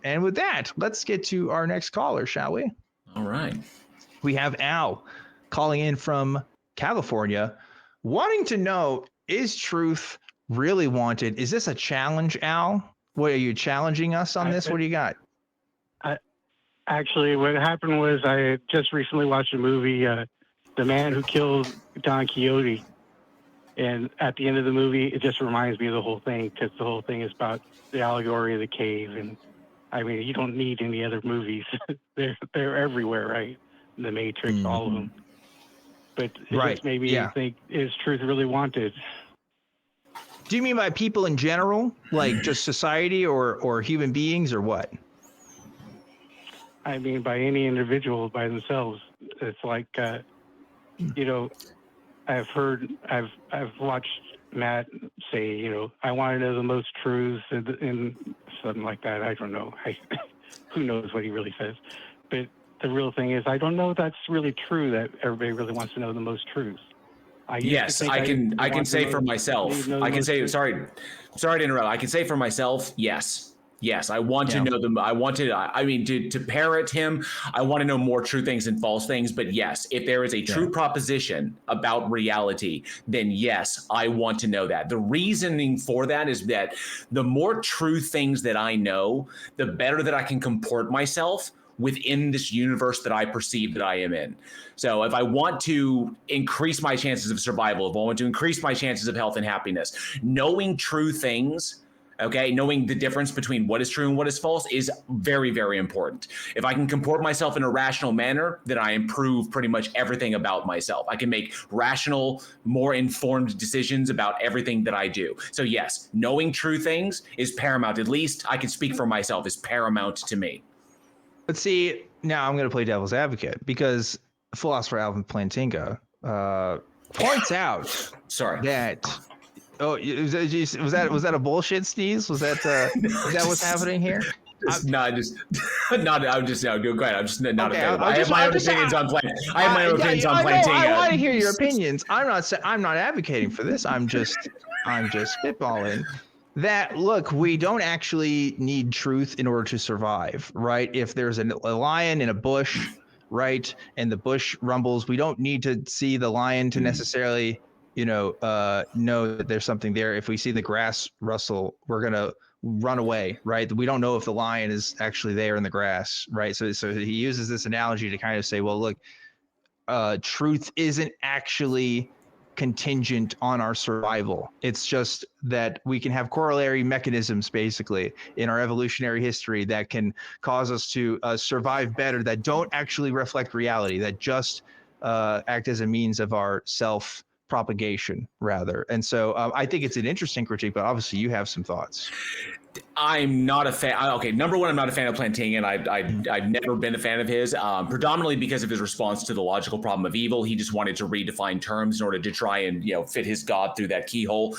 And with that, let's get to our next caller, shall we? All right. We have Al calling in from California, wanting to know, is truth really wanted? Is this a challenge, Al? What are you challenging us on this? What do you got? Actually, what happened was I just recently watched a movie, The Man Who Killed Don Quixote. And at the end of the movie, it just reminds me of the whole thing, because the whole thing is about the allegory of the cave. And I mean, you don't need any other movies. they're everywhere, right? The Matrix, all of them. But it just made me think, is truth really wanted? Do you mean by people in general, like just society or human beings, or what? I mean, by any individual by themselves. It's like, you know, I've watched Matt say, you know, I want to know the most truths and something like that. I don't know. Who knows what he really says? But the real thing is, I don't know if that's really true, that everybody really wants to know the most truths. Yes, I can say for myself. I can say, sorry to interrupt. I can say for myself, yes. Yes, I want to know them. I mean, to parrot him, I want to know more true things than false things. But yes, if there is a true proposition about reality, then yes, I want to know that. The reasoning for that is that the more true things that I know, the better that I can comport myself within this universe that I perceive that I am in. So if I want to increase my chances of survival, if I want to increase my chances of health and happiness, knowing true things, knowing the difference between what is true and what is false is very, very important. If I can comport myself in a rational manner, then I improve pretty much everything about myself. I can make rational, more informed decisions about everything that I do. So yes, knowing true things is paramount. At least I can speak for myself, is paramount to me. But see, now I'm going to play devil's advocate, because philosopher Alvin Plantinga points out that was that a bullshit sneeze? Was that what's happening here? Go ahead. I'm just a fan. I have my own opinions on Plantinga. I want to hear your opinions. I'm not advocating for this. I'm just spitballing. That, look, we don't actually need truth in order to survive, right? If there's a lion in a bush, right, and the bush rumbles, we don't need to see the lion to necessarily, know that there's something there. If we see the grass rustle, we're gonna run away, right? We don't know if the lion is actually there in the grass, right? So he uses this analogy to kind of say, well, look, truth isn't actually contingent on our survival. It's just that we can have corollary mechanisms basically in our evolutionary history that can cause us to survive better, that don't actually reflect reality, that just act as a means of our self-propagation rather. And so I think it's an interesting critique, but obviously you have some thoughts. I'm not a fan. Okay, number one, I'm not a fan of Plantinga, and I've never been a fan of his, predominantly because of his response to the logical problem of evil. He just wanted to redefine terms in order to try and fit his God through that keyhole.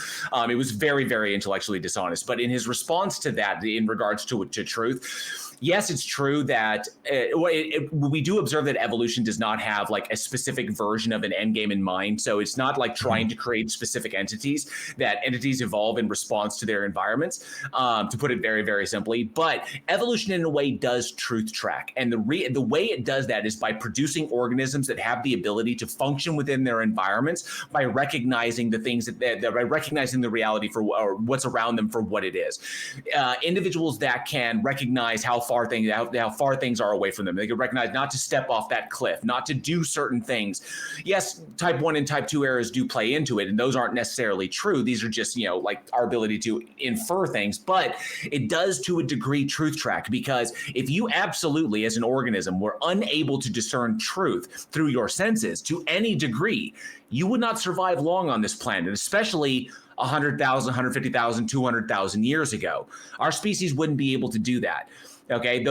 It was very, very intellectually dishonest. But in his response to that, in regards to truth, yes, it's true that we do observe that evolution does not have like a specific version of an end game in mind. So it's not like trying to create specific entities. That entities evolve in response to their environments, to put it very, very simply. But evolution in a way does truth track. And the way it does that is by producing organisms that have the ability to function within their environments by recognizing the things by recognizing the reality for or what's around them for what it is. Individuals that can recognize how far things are away from them. They can recognize not to step off that cliff, not to do certain things. Yes, type 1 and type 2 errors do play into it, and those aren't necessarily true. These are just, like our ability to infer things, but it does to a degree truth track, because if you absolutely, as an organism, were unable to discern truth through your senses to any degree, you would not survive long on this planet, especially 100,000, 150,000, 200,000 years ago. Our species wouldn't be able to do that. Okay,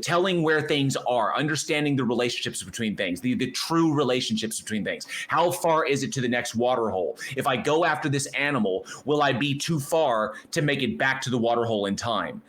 telling where things are, understanding the relationships between things, the true relationships between things. How far is it to the next water hole? If I go after this animal, will I be too far to make it back to the water hole in time?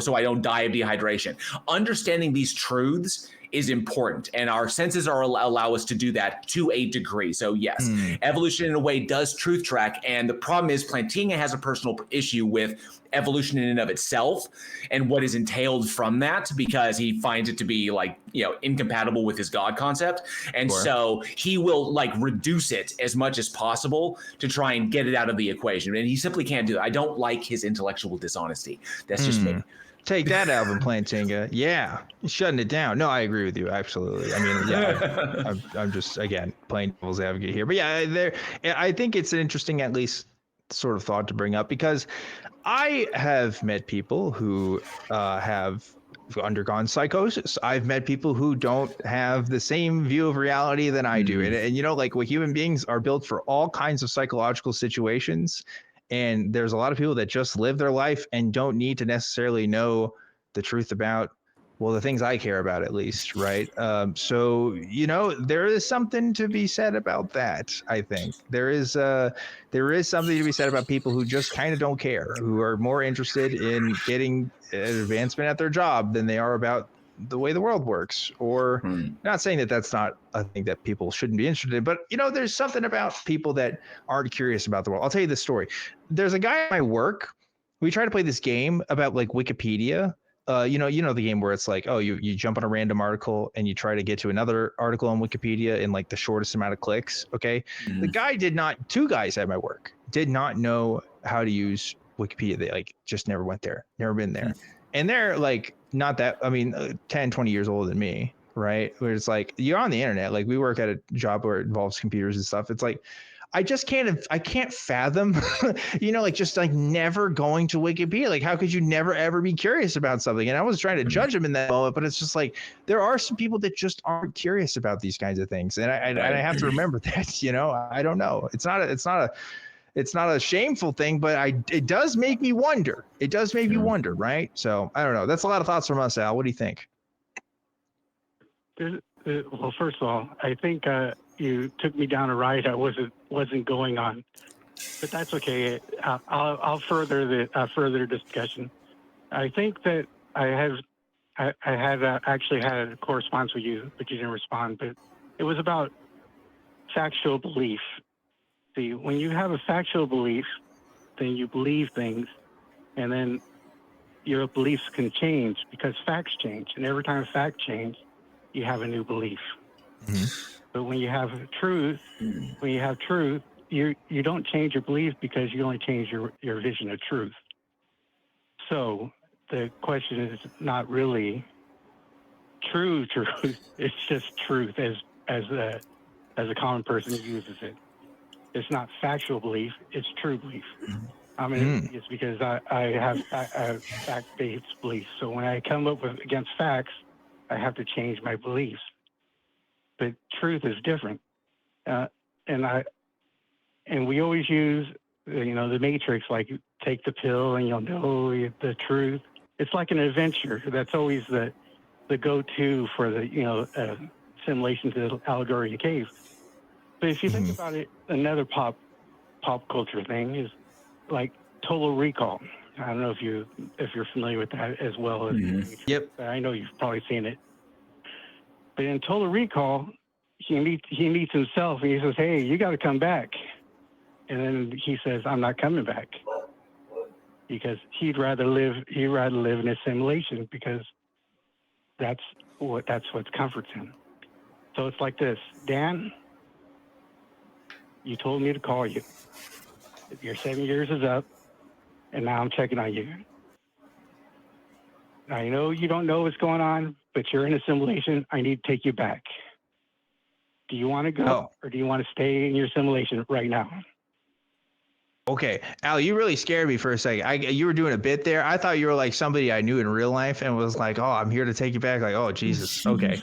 So I don't die of dehydration. Understanding these truths is important, and our senses allow us to do that to a degree. So yes, evolution in a way does truth track, and the problem is Plantinga has a personal issue with evolution in and of itself and what is entailed from that, because he finds it to be like, incompatible with his God concept, and so he will like reduce it as much as possible to try and get it out of the equation, and he simply can't do it. I don't like his intellectual dishonesty. That's just me. Take that, Alvin Plantinga. Yeah, shutting it down. No, I agree with you. Absolutely. I mean, yeah, I'm just, again, playing devil's advocate here. But yeah, I think it's an interesting, at least, sort of thought to bring up, because I have met people who have undergone psychosis. I've met people who don't have the same view of reality than I do. And like, human beings are built for all kinds of psychological situations. And there's a lot of people that just live their life and don't need to necessarily know the truth about, well, the things I care about, at least, right? So, there is something to be said about that, I think. There is something to be said about people who just kind of don't care, who are more interested in getting advancement at their job than they are about the way the world works. Or not saying that that's not a thing that people shouldn't be interested in, but there's something about people that aren't curious about the world. I'll tell you this story. There's a guy at my work. We try to play this game about like Wikipedia. You know the game where it's like, oh, you jump on a random article and you try to get to another article on Wikipedia in like the shortest amount of clicks. Okay. The guy two guys at my work did not know how to use Wikipedia. They like just never went there, never been there. And they're like, not that, 10, 20 years older than me, right? Where it's like, you're on the internet. Like, we work at a job where it involves computers and stuff. It's like, I can't fathom, just like never going to Wikipedia. Like, how could you never, ever be curious about something? And I was trying to judge him in that moment, but it's just like, there are some people that just aren't curious about these kinds of things. And I have to remember that, I don't know. It's not a shameful thing, but it does make me wonder. It does make me wonder, right? So I don't know. That's a lot of thoughts from us, Al. What do you think? Well, first of all, I think you took me down a ride I wasn't going on, but that's okay. I'll further the discussion. I think that I had actually had a correspondence with you, but you didn't respond. But it was about factual belief. See, when you have a factual belief, then you believe things, and then your beliefs can change because facts change. And every time facts change, you have a new belief. But when you have truth, you don't change your belief because you only change your vision of truth. So the question is not really true truth. It's just truth as a common person uses it. It's not factual belief. It's true belief. It's because I have fact-based beliefs. So when I come up against facts, I have to change my beliefs. But truth is different. And we always use, the matrix, like take the pill and you'll know the truth. It's like an adventure. That's always the go-to for the, simulation to the allegory of the cave. But if you think about it, another pop culture thing is like Total Recall. I don't know if you're familiar with that as well. Yep. I know you've probably seen it. But in Total Recall, he meets himself and he says, "Hey, you got to come back." And then he says, "I'm not coming back," because he'd rather live in a simulation because that's what comforts him. So it's like this, Dan. You told me to call you. Your 7 years is up, and now I'm checking on you. I know you don't know what's going on, but you're in a simulation. I need to take you back. Do you want to go, or do you want to stay in your simulation right now? Okay, Al, you really scared me for a second. You were doing a bit there. I thought you were like somebody I knew in real life and was like, "Oh, I'm here to take you back." Like, "Oh, Jesus." Okay,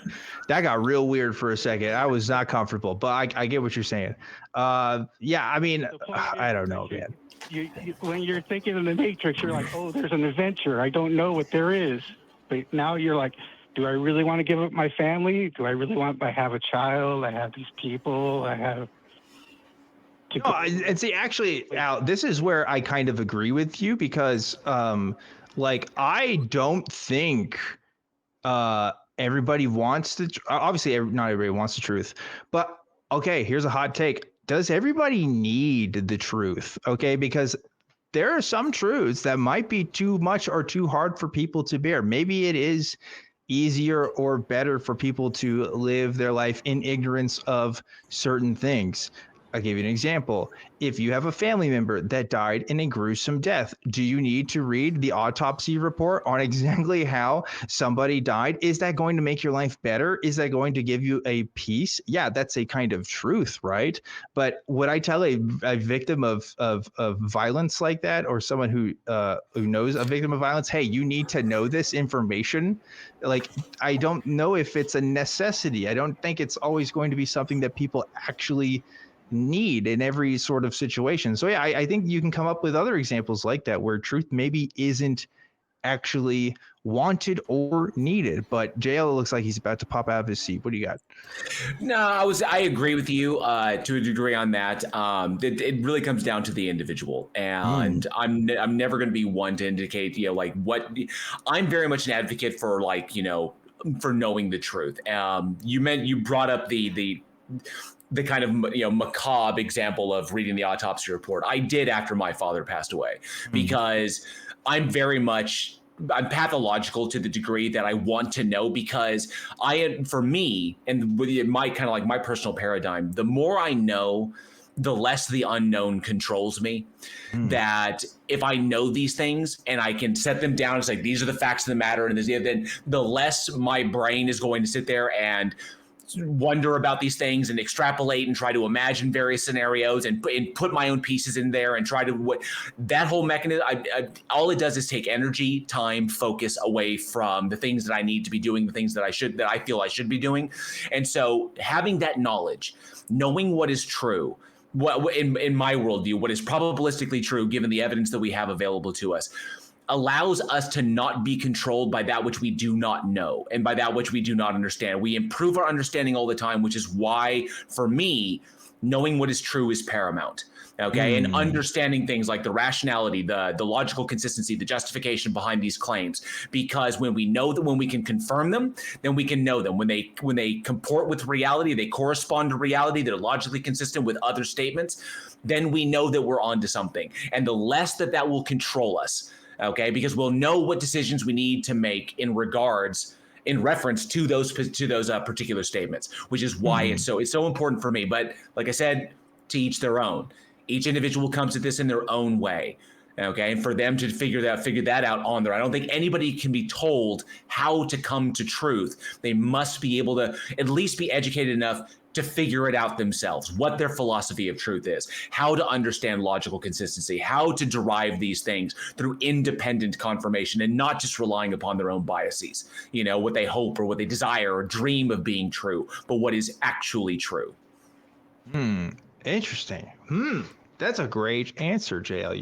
that got real weird for a second. I was not comfortable, but I get what you're saying. Yeah, I mean, I don't know, man. You, when you're thinking of the Matrix, you're like, "Oh, there's an adventure. I don't know what there is." But now you're like, "Do I really want to give up my family? Do I really want? I have a child. I have these people. I have." No, and see, actually, Al, this is where I kind of agree with you because, like, I don't think everybody wants obviously not everybody wants the truth, but okay, here's a hot take. Does everybody need the truth? Okay, because there are some truths that might be too much or too hard for people to bear. Maybe it is easier or better for people to live their life in ignorance of certain things. I'll give you an example. If you have a family member that died in a gruesome death, do you need to read the autopsy report on exactly how somebody died? Is that going to make your life better? Is that going to give you a peace? Yeah, that's a kind of truth, right? But would I tell a victim of violence like that, or someone who knows a victim of violence, hey, you need to know this information? Like, I don't know if it's a necessity. I don't think it's always going to be something that people actually need in every sort of situation. So yeah, I think you can come up with other examples like that where truth maybe isn't actually wanted or needed. But JL looks like he's about to pop out of his seat. What do you got? No, I agree with you to a degree on that. It really comes down to the individual, and I'm never going to be one to indicate, like what I'm very much an advocate for, like, for knowing the truth. You brought up the kind of macabre example of reading the autopsy report. I did after my father passed away, because I'm pathological to the degree that I want to know, because for me, and with my kind of like my personal paradigm, the more I know, the less the unknown controls me. That if I know these things and I can set them down, it's like, these are the facts of the matter, and then the less my brain is going to sit there and wonder about these things and extrapolate and try to imagine various scenarios and put my own pieces in there and try to that whole mechanism. All it does is take energy, time, focus away from the things that I need to be doing, the things that I feel I should be doing. And so having that knowledge, knowing what is true, what in my worldview, what is probabilistically true given the evidence that we have available to us, allows us to not be controlled by that which we do not know and by that which we do not understand. We improve our understanding all the time, which is why, for me, knowing what is true is paramount. Okay. And understanding things like the rationality, the logical consistency, the justification behind these claims, because when we know that, when we can confirm them, then we can know them. When they comport with reality, they correspond to reality, they're logically consistent with other statements, then we know that we're onto something. And the less that will control us, okay, because we'll know what decisions we need to make in reference to those particular statements, which is why it's so important for me. But like I said, to each their own. Each individual comes at this in their own way, okay, and for them to figure that out on their own. I don't think anybody can be told how to come to truth. They must be able to at least be educated enough to figure it out themselves, what their philosophy of truth is, how to understand logical consistency, how to derive these things through independent confirmation and not just relying upon their own biases, what they hope or what they desire or dream of being true, but what is actually true. Interesting. That's a great answer, JL.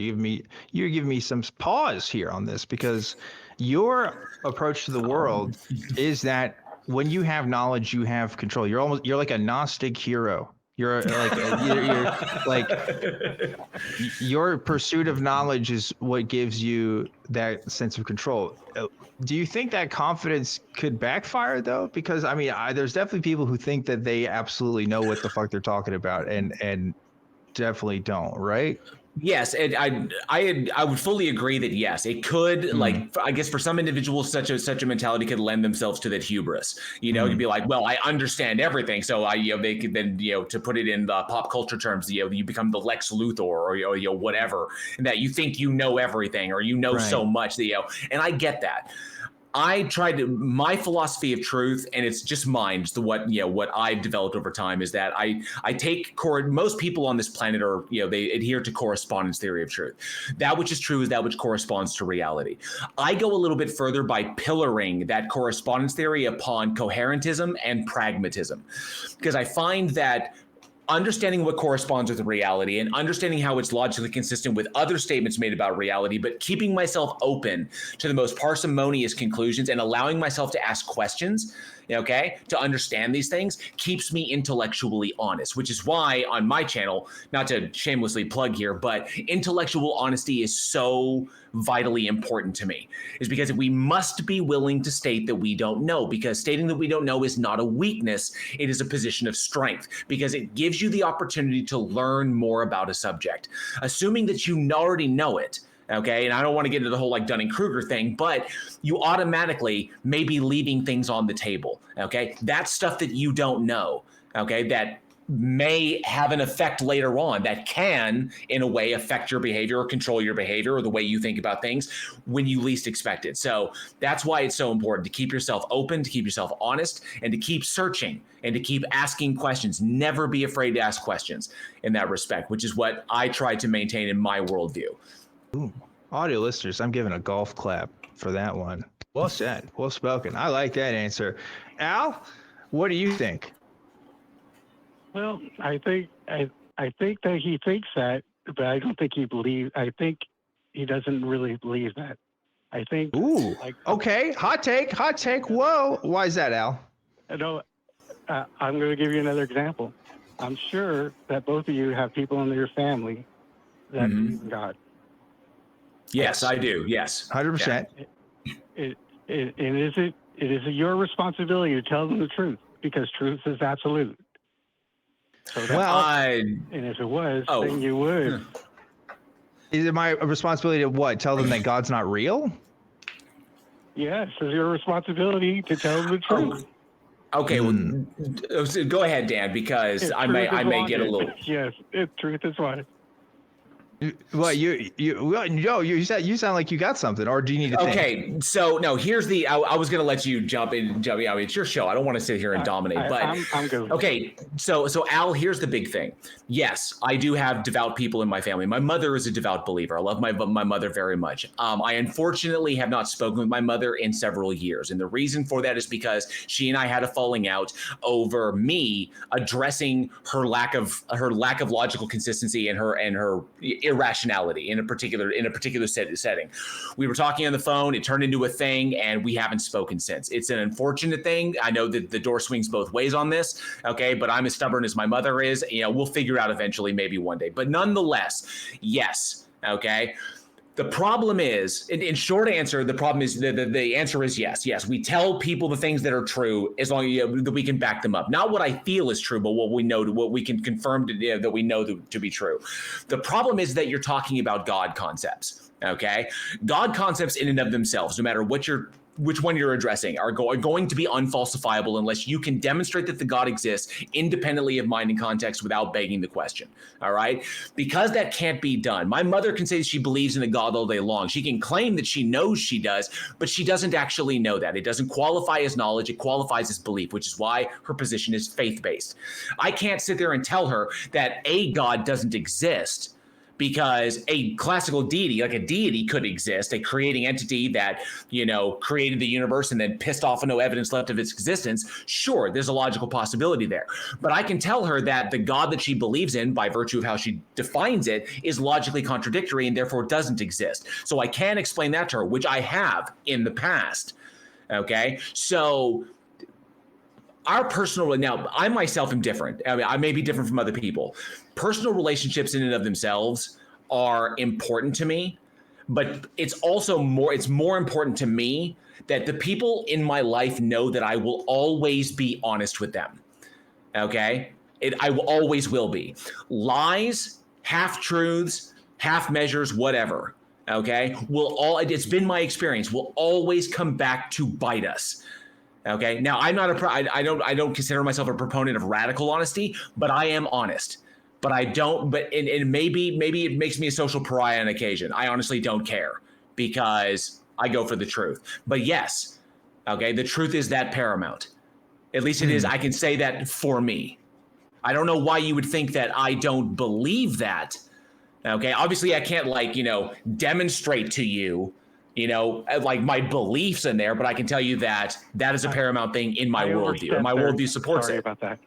You give me some pause here on this, because your approach to the world is that when you have knowledge, you have control. You're like a Gnostic hero. You're like your pursuit of knowledge is what gives you that sense of control. Do you think that confidence could backfire though? Because I mean, there's definitely people who think that they absolutely know what the fuck they're talking about, and definitely don't, right? Yes, and I would fully agree that yes, it could, like, I guess for some individuals, such a mentality could lend themselves to that hubris. You'd be like, well, I understand everything, so they could then, to put it in the pop culture terms, you become the Lex Luthor or whatever, and that you think you know everything or so much that and I get that. My philosophy of truth, and it's just mine, just what I've developed over time, is that I take most people on this planet are, they adhere to correspondence theory of truth. That which is true is that which corresponds to reality. I go a little bit further by pillaring that correspondence theory upon coherentism and pragmatism, because I find that understanding what corresponds with reality and understanding how it's logically consistent with other statements made about reality, but keeping myself open to the most parsimonious conclusions and allowing myself to ask questions okay, to understand these things keeps me intellectually honest, which is why on my channel, not to shamelessly plug here, but intellectual honesty is so vitally important to me, is because we must be willing to state that we don't know, because stating that we don't know is not a weakness, it is a position of strength, because it gives you the opportunity to learn more about a subject. Assuming that you already know it, okay, and I don't want to get into the whole like Dunning-Kruger thing, but you automatically may be leaving things on the table, okay? That's stuff that you don't know, okay, that may have an effect later on, that can, in a way, affect your behavior or control your behavior or the way you think about things when you least expect it. So that's why it's so important to keep yourself open, to keep yourself honest, and to keep searching and to keep asking questions. Never be afraid to ask questions in that respect, which is what I try to maintain in my worldview. Ooh, audio listeners, I'm giving a golf clap for that one. Well said, well spoken. I like that answer. Al, what do you think? Well, I think that he thinks that, but I don't think he believes. I think he doesn't really believe that. I think. Ooh. Okay. Hot take. Hot take. Whoa. Why is that, Al? No, I'm going to give you another example. I'm sure that both of you have people in your family that believe in God. Yes, I do. Yes. 100%. It is your responsibility to tell them the truth, because truth is absolute. So and if it was, then you would. Is it my responsibility to what? Tell them that God's not real? Yes, it's your responsibility to tell them the truth. Okay, well, go ahead, Dan, because I may get a little. Yes, truth is what. Well, you sound like you got something, or do you need to think? Okay, so no, here's the. I was gonna let you jump in. I mean, it's your show. I don't want to sit here and dominate, but I'm good. Okay, so Al, here's the big thing. Yes, I do have devout people in my family. My mother is a devout believer. I love my mother very much. I unfortunately have not spoken with my mother in several years, and the reason for that is because she and I had a falling out over me addressing her lack of logical consistency and her irrationality in a particular setting. We were talking on the phone, it turned into a thing, and we haven't spoken since. It's an unfortunate thing. I know that the door swings both ways on this, okay, but I'm as stubborn as my mother is. We'll figure it out eventually, maybe one day. But nonetheless, yes, okay. The problem is, in short answer, the problem is the answer is yes. Yes, we tell people the things that are true as long as that we can back them up. Not what I feel is true, but what we know, what we can confirm that we know to be true. The problem is that you're talking about God concepts. Okay, God concepts in and of themselves, no matter which one you're addressing, are going to be unfalsifiable unless you can demonstrate that the God exists independently of mind and context without begging the question. All right? Because that can't be done. My mother can say she believes in a God all day long. She can claim that she knows she does, but she doesn't actually know that. It doesn't qualify as knowledge. It qualifies as belief, which is why her position is faith-based. I can't sit there and tell her that a God doesn't exist, because a classical deity, like a deity, could exist, a creating entity that, created the universe and then pissed off and no evidence left of its existence. Sure, there's a logical possibility there. But I can tell her that the God that she believes in, by virtue of how she defines it, is logically contradictory and therefore doesn't exist. So I can explain that to her, which I have in the past. Okay? So our personal, now I myself am different. I mean, I may be different from other people. Personal relationships in and of themselves are important to me, but it's more important to me that the people in my life know that I will always be honest with them. Okay? I always will be. Lies, half-truths, half measures, whatever, okay, it's been my experience, will always come back to bite us. Okay. Now, I'm not I don't consider myself a proponent of radical honesty, but I am honest. But I don't. But maybe it makes me a social pariah on occasion. I honestly don't care, because I go for the truth. But yes, okay, the truth is that paramount. At least it is. I can say that for me. I don't know why you would think that I don't believe that. Okay. Obviously, I can't demonstrate to you, like my beliefs in there, but I can tell you that is a paramount thing in my worldview. And my worldview supports it. Sorry about that.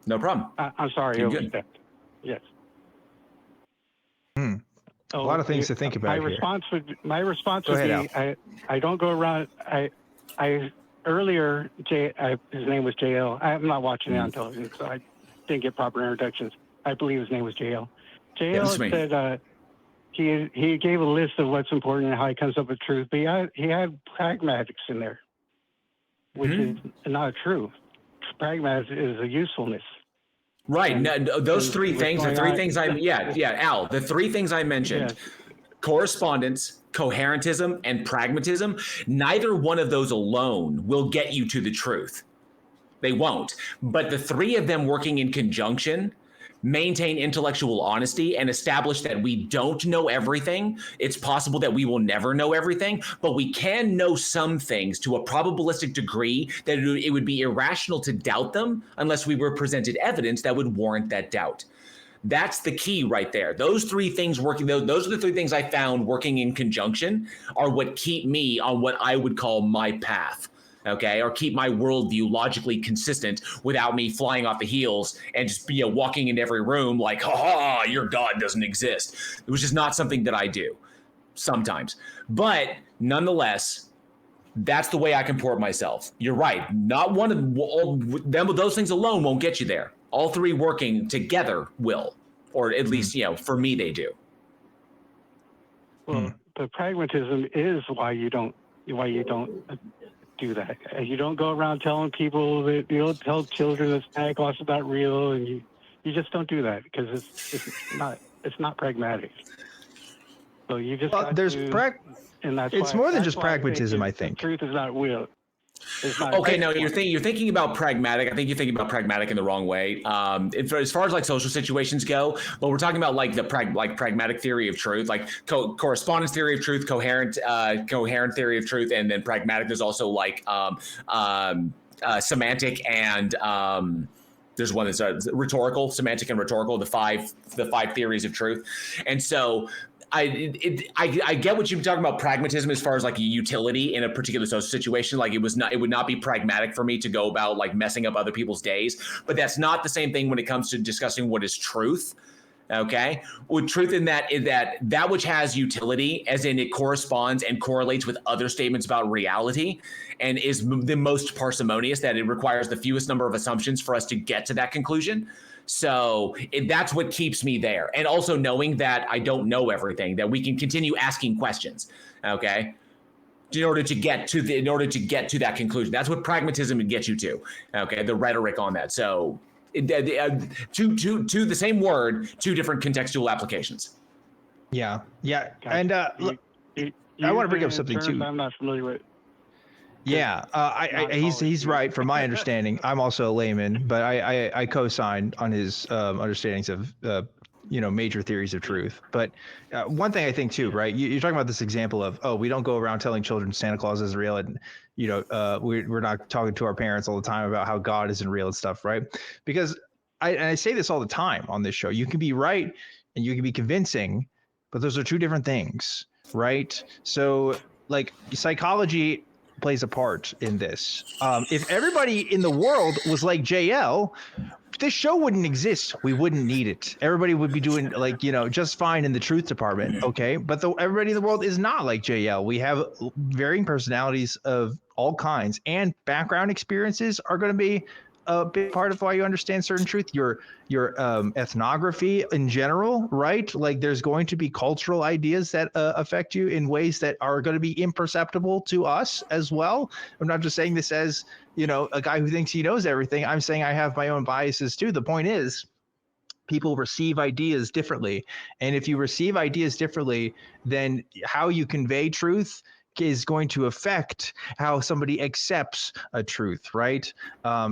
No problem. I'm sorry, I overstepped. Yes. A lot of things to think about my response would be, I don't go around. I earlier, his name was JL. I'm not watching it on television, so I didn't get proper introductions. I believe his name was JL. JL said he gave a list of what's important and how he comes up with truth, but he had pragmatics in there, which is not true. Pragmatics is a usefulness. Right. No, those three things, the three things Al, the three things I mentioned, correspondence, coherentism, and pragmatism, neither one of those alone will get you to the truth. They won't. But the three of them working in conjunction maintain intellectual honesty and establish that we don't know everything. It's possible that we will never know everything, but we can know some things to a probabilistic degree that it would be irrational to doubt them unless we were presented evidence that would warrant that doubt. That's the key right there. Those three things working, those are the three things I found working in conjunction are what keep me on what I would call my path. Okay, or keep my worldview logically consistent without me flying off the heels and just walking in every room like, ha, your God doesn't exist, which is not something that I do sometimes. But nonetheless, that's the way I comport myself. You're right. Not one of them, those things alone won't get you there. All three working together will, or at least, for me, they do. Well, the pragmatism is why you don't do that. You don't go around telling people that you don't tell children that Santa Claus is not real, and you just don't do that because it's not pragmatic. So you just and that's it's more than just pragmatism. I think the truth is not real. Okay, no, you're thinking about pragmatic. I think you're thinking about pragmatic in the wrong way. As far as like social situations go, but we're talking about like the pragmatic theory of truth, like correspondence theory of truth, coherent theory of truth, and then pragmatic. There's also like semantic and there's one that's rhetorical, semantic and rhetorical, the five theories of truth, and so. I get what you're talking about pragmatism as far as like a utility in a particular social situation. Like it would not be pragmatic for me to go about like messing up other people's days, but that's not the same thing when it comes to discussing what is truth. Okay. With truth in that is that which has utility, as in it corresponds and correlates with other statements about reality and is the most parsimonious, that it requires the fewest number of assumptions for us to get to that conclusion. So that's what keeps me there. And also knowing that I don't know everything, that we can continue asking questions. Okay. In order to get to that conclusion. That's what pragmatism would get you to. Okay. The rhetoric on that. So to the same word, two different contextual applications. Yeah. Yeah. And I want to bring up something too. I'm not familiar with. Yeah, he's right from my understanding. I'm also a layman, but I co-sign on his understandings of major theories of truth. But one thing I think too, right? You're talking about this example of we don't go around telling children Santa Claus isn't real, and we're not talking to our parents all the time about how God isn't real and stuff, right? Because I say this all the time on this show. You can be right and you can be convincing, but those are two different things, right? So like psychology plays a part in this. If everybody in the world was like JL, this show wouldn't exist. We wouldn't need it. Everybody would be doing just fine in the truth department. Okay. But everybody in the world is not like JL. We have varying personalities of all kinds, and background experiences are going to be a big part of why you understand certain truth. Your ethnography in general, right? Like there's going to be cultural ideas that affect you in ways that are going to be imperceptible to us as well. I'm not just saying this as, a guy who thinks he knows everything. I'm saying I have my own biases too. The point is, people receive ideas differently. And if you receive ideas differently, then how you convey truth is going to affect how somebody accepts a truth, right?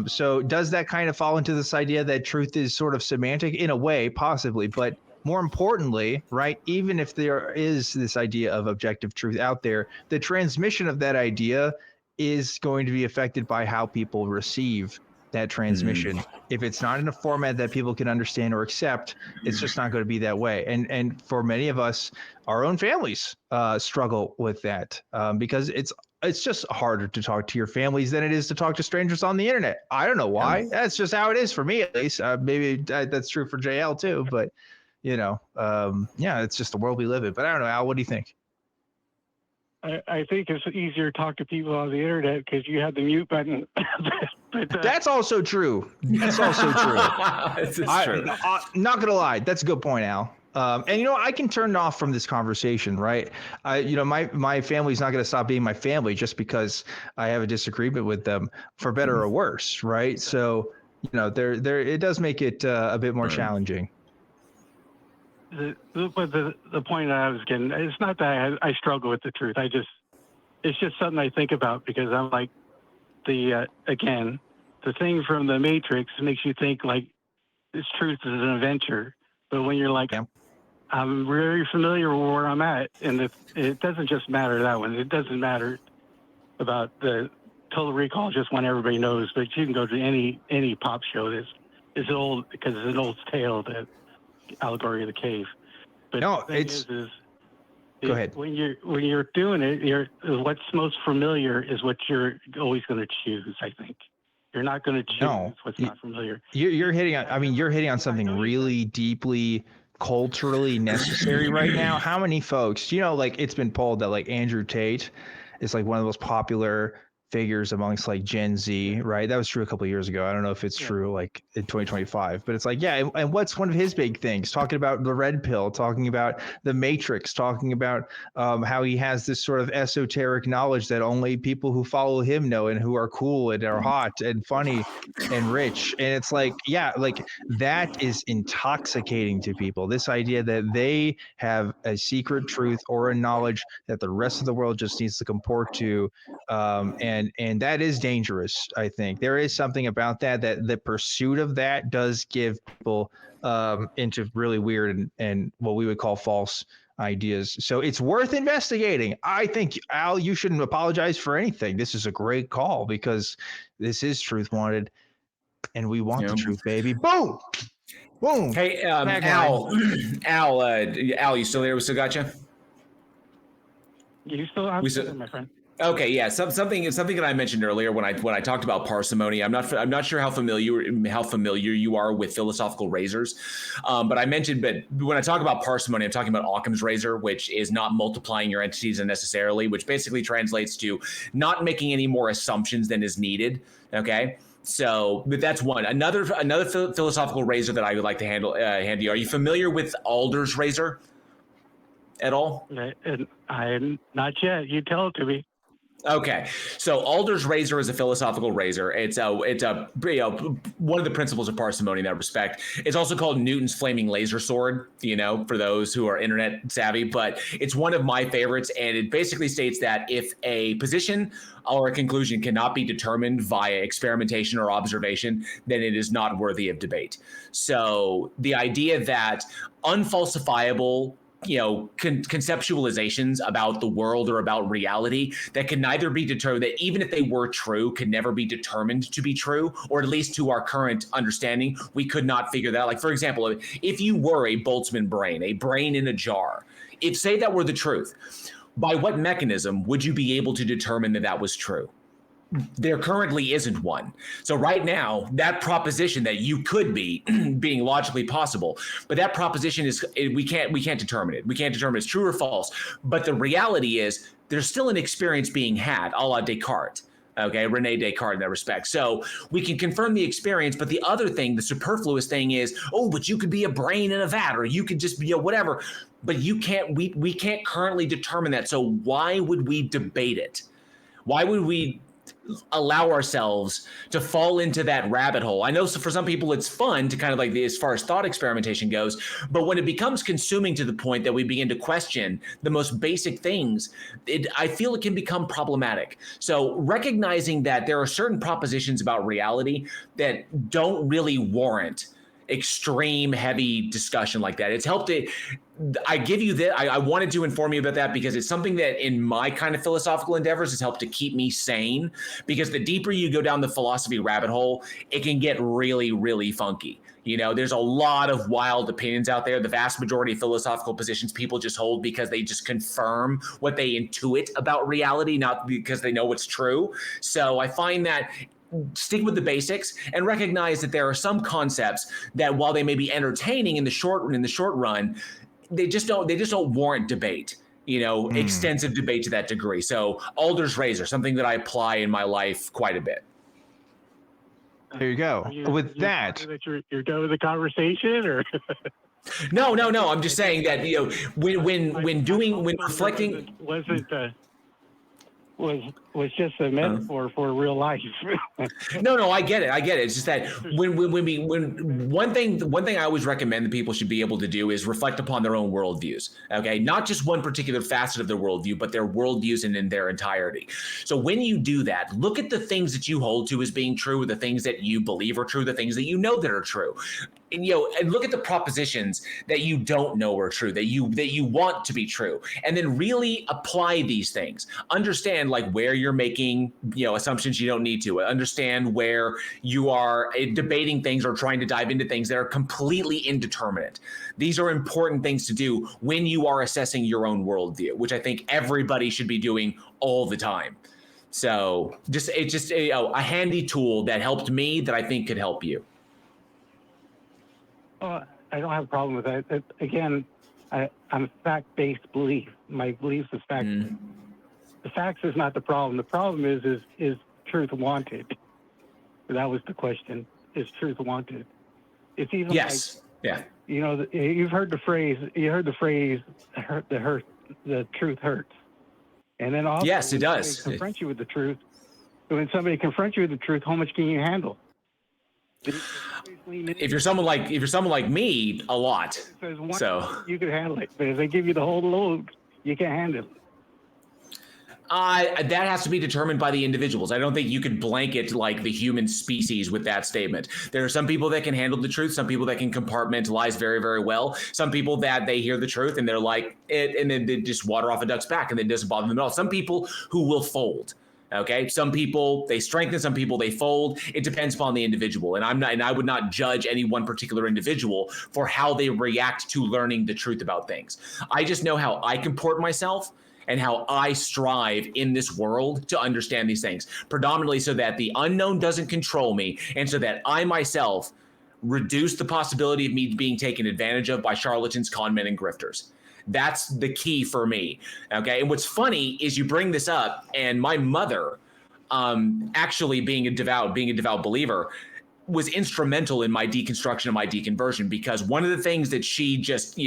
So does that kind of fall into this idea that truth is sort of semantic? In a way, possibly, but more importantly, right, even if there is this idea of objective truth out there, the transmission of that idea is going to be affected by how people receive that transmission. If it's not in a format that people can understand or accept, it's just not going to be that way. And for many of us, our own families struggle with that because it's just harder to talk to your families than it is to talk to strangers on the internet. I don't know why. That's just how it is for me, at least. Maybe that's true for JL too, but it's just the world we live in. But I don't know, Al, what do you think? I think it's easier to talk to people on the internet because you have the mute button. But, That's also true. That's also true. This is true. Not gonna lie, that's a good point, Al. And you know, I can turn off from this conversation, right? My family's not gonna stop being my family just because I have a disagreement with them, for better or worse, right? So, you know, it does make it a bit more challenging. But the point I was getting, it's not that I struggle with the truth. It's just something I think about because I'm like, again, the thing from the Matrix makes you think like this truth is an adventure. But when you're like, yeah. I'm very familiar with where I'm at, and it doesn't just matter that one. It doesn't matter about the Total Recall, just one everybody knows. But you can go to any pop show. It's old because it's an old tale, the allegory of the cave. But no, the thing go ahead. When you're doing it, what's most familiar is what you're always going to choose. I think you're not going to choose what's not familiar. You're hitting on. I mean, you're hitting on something really deeply culturally necessary right now. How many folks, you know, like it's been polled that like Andrew Tate is like one of the most popular figures amongst like Gen Z, right? That was true a couple of years ago. I don't know if it's true like in 2025, but it's like, yeah. And what's one of his big things? Talking about the red pill, talking about the Matrix, talking about how he has this sort of esoteric knowledge that only people who follow him know and who are cool and are hot and funny and rich. And it's like, yeah, like that is intoxicating to people. This idea that they have a secret truth or a knowledge that the rest of the world just needs to comport to. And that is dangerous. I think there is something about that the pursuit of that does give people into really weird and what we would call false ideas. So it's worth investigating. I think, Al, you shouldn't apologize for anything. This is a great call because this is Truth Wanted, and we want the truth, baby. Boom, boom. Hey, Al, you still there? We still got you. You still have my friend. Okay, yeah, something that I mentioned earlier when I talked about parsimony. I'm not sure how familiar you are with philosophical razors, but when I talk about parsimony, I'm talking about Occam's razor, which is not multiplying your entities unnecessarily, which basically translates to not making any more assumptions than is needed. Okay. So that's one. Another philosophical razor that I would like to hand you. Are you familiar with Alders Razor at all? I'm not yet. You tell it to me. Okay, so Alders Razor is a philosophical razor. It's one of the principles of parsimony in that respect. It's also called Newton's flaming laser sword, you know, for those who are internet savvy, but it's one of my favorites. And it basically states that if a position or a conclusion cannot be determined via experimentation or observation, then it is not worthy of debate. So the idea that unfalsifiable conceptualizations about the world or about reality that can neither be determined, that even if they were true, could never be determined to be true, or at least to our current understanding, we could not figure that out. Like, for example, if you were a Boltzmann brain, a brain in a jar, if say that were the truth, by what mechanism would you be able to determine that was true? There currently isn't one. So right now, that proposition that you could be being logically possible, but that proposition we can't determine it. We can't determine it's true or false. But the reality is there's still an experience being had, a la Descartes. Okay, Rene Descartes in that respect. So we can confirm the experience, but the other thing, the superfluous thing is, but you could be a brain in a vat, or you could just be whatever. But you can't. We can't currently determine that. So why would we debate it? Why would we allow ourselves to fall into that rabbit hole? I know for some people it's fun to kind of like as far as thought experimentation goes, but when it becomes consuming to the point that we begin to question the most basic things, I feel it can become problematic. So recognizing that there are certain propositions about reality that don't really warrant extreme heavy discussion like that. It's helped it. I give you that. I wanted to inform you about that because it's something that in my kind of philosophical endeavors has helped to keep me sane, because the deeper you go down the philosophy rabbit hole, it can get really, really funky. You know, there's a lot of wild opinions out there. The vast majority of philosophical positions people just hold because they just confirm what they intuit about reality, not because they know what's true. So I find that stick with the basics and recognize that there are some concepts that, while they may be entertaining in the short run, they just don't warrant debate. extensive debate to that degree. So Alders Razor, something that I apply in my life quite a bit. There you go. With that, you're done with the conversation, or no. I'm just saying that when reflecting was just a metaphor for real life. No, I get it. It's just that when one thing I always recommend that people should be able to do is reflect upon their own worldviews. Okay, not just one particular facet of their worldview, but their worldviews in their entirety. So when you do that, look at the things that you hold to as being true, the things that you believe are true, the things that you know that are true. And look at the propositions that you don't know are true, that you want to be true, and then really apply these things. Understand like where you're making assumptions you don't need to. Understand where you are debating things or trying to dive into things that are completely indeterminate. These are important things to do when you are assessing your own worldview, which I think everybody should be doing all the time. So it's just a handy tool that helped me that I think could help you. I don't have a problem with that. Again, I'm a fact-based belief. My belief is fact. The facts is not the problem. The problem is truth wanted. That was the question. Is truth wanted? It's even you've heard the phrase. The truth hurts. And then also, yes, it does. Confront you with the truth. When somebody confronts you with the truth, how much can you handle? If you're someone like me, a lot. So you can handle it, but if they give you the whole load, you can't handle it. That has to be determined by the individuals. I don't think you could blanket like the human species with that statement. There are some people that can handle the truth, some people that can compartmentalize very, very well. Some people that they hear the truth and they're like it, and then they just water off a duck's back and it doesn't bother them at all. Some people who will fold. Okay, some people they strengthen, some people they fold. It depends upon the individual, and I would not judge any one particular individual for how they react to learning the truth about things. I just know how I comport myself and how I strive in this world to understand these things, predominantly so that the unknown doesn't control me, and so that I myself reduce the possibility of me being taken advantage of by charlatans, conmen, and grifters. That's the key for me. Okay. And what's funny is you bring this up, and my mother, actually being a devout believer, was instrumental in my deconstruction and my deconversion, because one of the things that she just,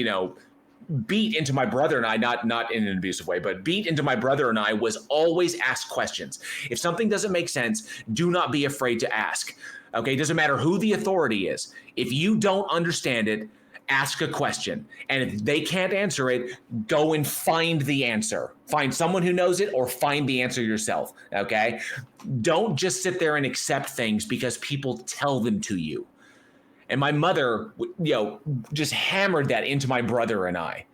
beat into my brother and I, not in an abusive way, but beat into my brother and I, was always ask questions. If something doesn't make sense, do not be afraid to ask. Okay. It doesn't matter who the authority is. If you don't understand it, ask a question. And if they can't answer it, go and find the answer. Find someone who knows it, or find the answer yourself. Okay. Don't just sit there and accept things because people tell them to you. And my mother, just hammered that into my brother and I.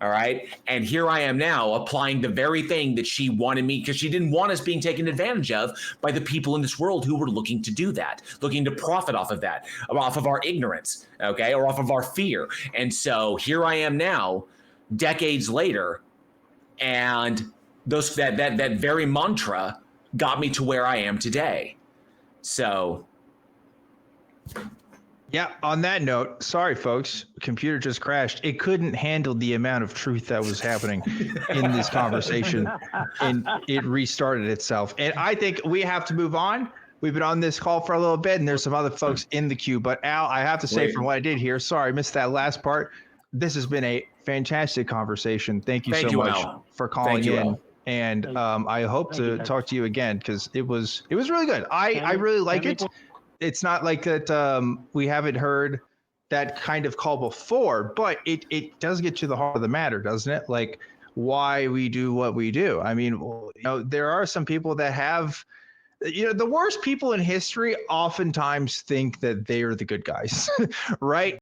All right. And here I am now applying the very thing that she wanted me, because she didn't want us being taken advantage of by the people in this world who were looking to do that, looking to profit off of that, off of our ignorance, okay, or off of our fear. And so here I am now, decades later, and that very mantra got me to where I am today. So. Yeah, on that note, sorry, folks, computer just crashed. It couldn't handle the amount of truth that was happening in this conversation, and it restarted itself. And I think we have to move on. We've been on this call for a little bit, and there's some other folks in the queue. But Al, I have to say, from what I did here, sorry, I missed that last part. This has been a fantastic conversation. Thank you so much for calling in. And I hope to talk to you again, because it was really good. I really like it. It's not like that we haven't heard that kind of call before, but it does get to the heart of the matter, doesn't it? Like why we do what we do. I mean, there are some people that have, the worst people in history oftentimes think that they are the good guys, right?